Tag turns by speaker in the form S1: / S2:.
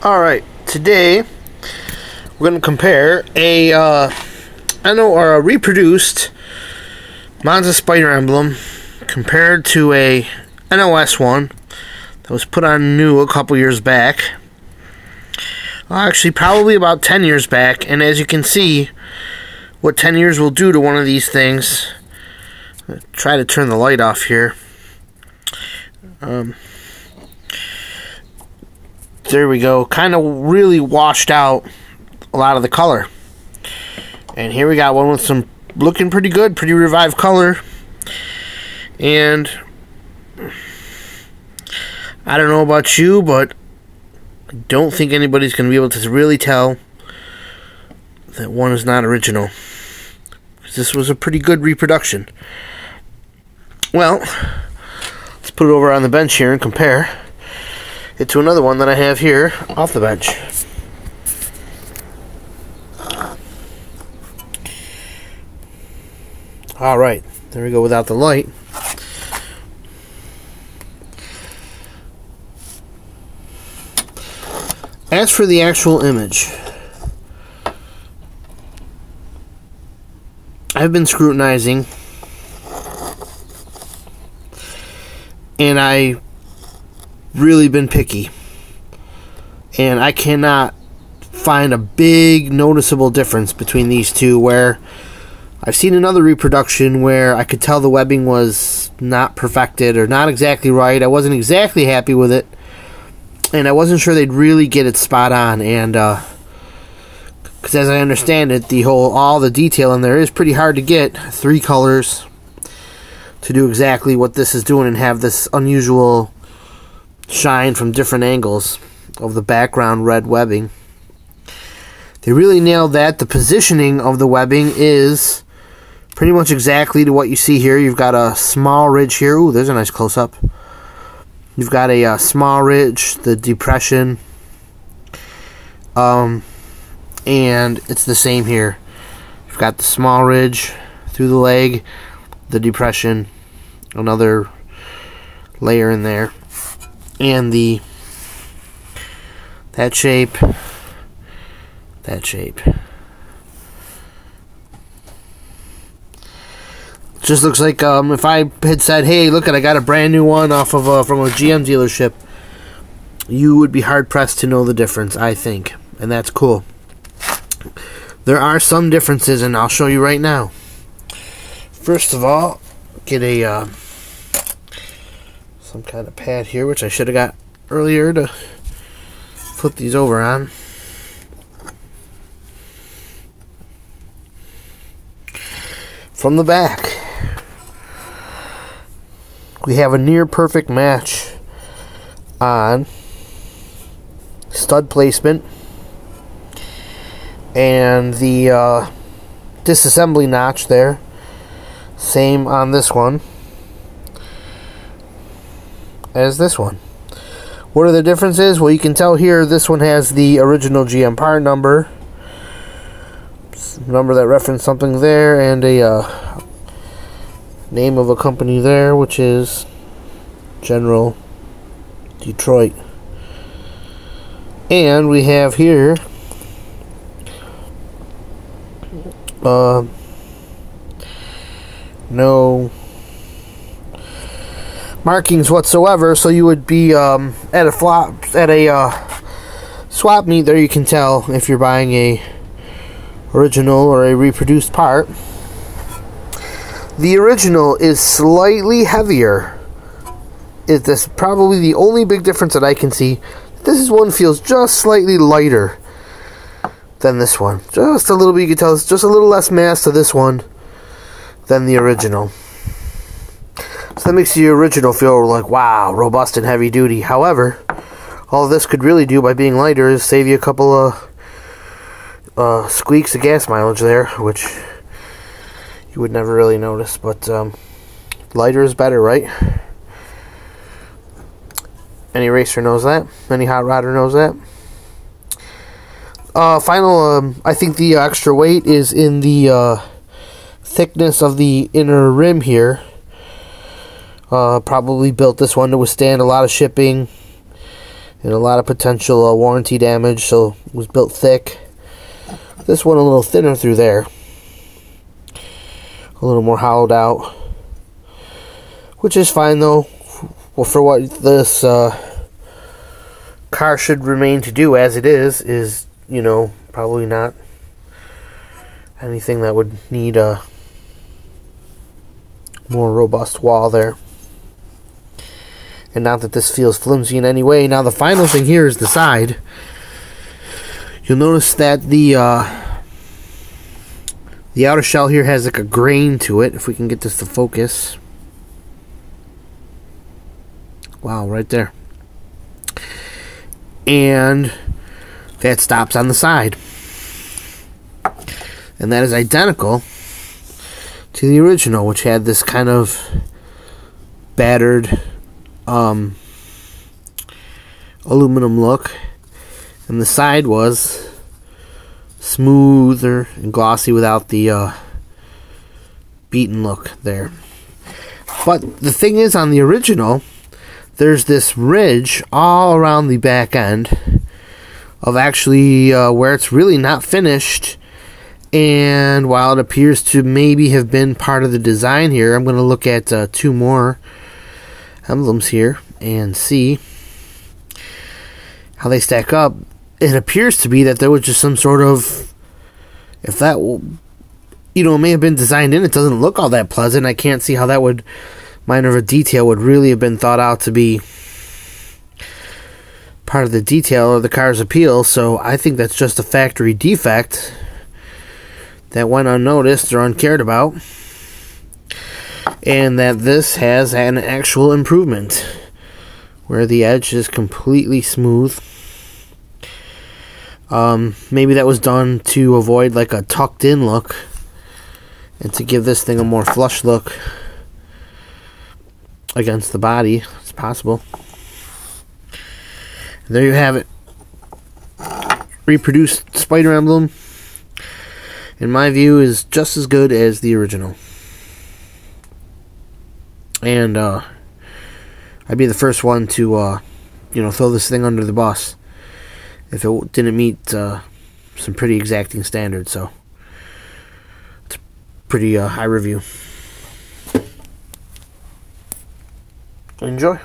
S1: Alright, today we're going to compare a reproduced Monza spyder emblem compared to a NOS one that was put on new a couple years back. Actually, probably about 10 years back, and as you can see, what 10 years will do to one of these things. Try to turn the light off here. There we go. Kind of really washed out a lot of the color. And here we got one with some looking pretty good, pretty revived color. And I don't know about you, but I don't think anybody's going to be able to really tell that one is not original. This was a pretty good reproduction. Well, let's put it over on the bench here and compare it to another one that I have here off the bench. Alright, there we go without the light. As for the actual image, I've been scrutinizing, and I've really been picky, and I cannot find a big noticeable difference between these two, where I've seen another reproduction where I could tell the webbing was not perfected or not exactly right. I wasn't exactly happy with it, and I wasn't sure they'd really get it spot on. And because as I understand it, all the detail in there is pretty hard to get. 3 colors to do exactly what this is doing and have this unusual shine from different angles of the background red webbing. They really nailed that. The positioning of the webbing is pretty much exactly to what you see here. You've got a small ridge here. Ooh, there's a nice close-up. You've got a small ridge, the depression, and it's the same here. You've got the small ridge through the leg, the depression, another layer in there, and that shape, that shape. Just looks like if I had said, "Hey, look, I got a brand new one off of from a GM dealership," you would be hard pressed to know the difference, I think, and that's cool. There are some differences, and I'll show you right now. First of all, get a some kind of pad here, which I should have got earlier to flip these over on. From the back, we have a near perfect match on stud placement and the disassembly notch there. Same on this one as this one. What are the differences? Well, you can tell here this one has the original GM part number that referenced something there, and a name of a company there, which is General Detroit. And we have here no markings whatsoever, so you would be at a swap meet there. You can tell if you're buying a original or a reproduced part. The original is slightly heavier. This is probably the only big difference that I can see. This one feels just slightly lighter than this one. Just a little bit. You can tell it's just a little less mass to this one than the original. So that makes the original feel like, wow, robust and heavy duty. However, all this could really do by being lighter is save you a couple of squeaks of gas mileage there, which you would never really notice, but lighter is better, right? Any racer knows that. Any hot rodder knows that. I think the extra weight is in the thickness of the inner rim here. Probably built this one to withstand a lot of shipping and a lot of potential warranty damage, so it was built thick. This one a little thinner through there, a little more hollowed out, which is fine though. Well, for what this car should remain to do as it is, you know, probably not anything that would need a more robust wall there. And not that this feels flimsy in any way. Now the final thing here is the side. You'll notice that the outer shell here has like a grain to it. If we can get this to focus. Wow, right there. And that stops on the side. And that is identical to the original, which had this kind of battered aluminum look, and the side was smoother and glossy without the beaten look there. But the thing is, on the original, there's this ridge all around the back end of actually where it's really not finished. And while it appears to maybe have been part of the design here, I'm going to look at two more emblems here and see how they stack up. It appears to be that there was just some sort of, if that, you know, may have been designed in, it doesn't look all that pleasant. I can't see how that would, minor of a detail, would really have been thought out to be part of the detail or the car's appeal. So I think that's just a factory defect that went unnoticed or uncared about, and that this has an actual improvement where the edge is completely smooth. Maybe that was done to avoid like a tucked in look and to give this thing a more flush look against the body. It's possible. There you have it. Reproduced spyder emblem, in my view, is just as good as the original. And I'd be the first one to you know, throw this thing under the bus if it didn't meet some pretty exacting standards. So it's a pretty high review. Enjoy.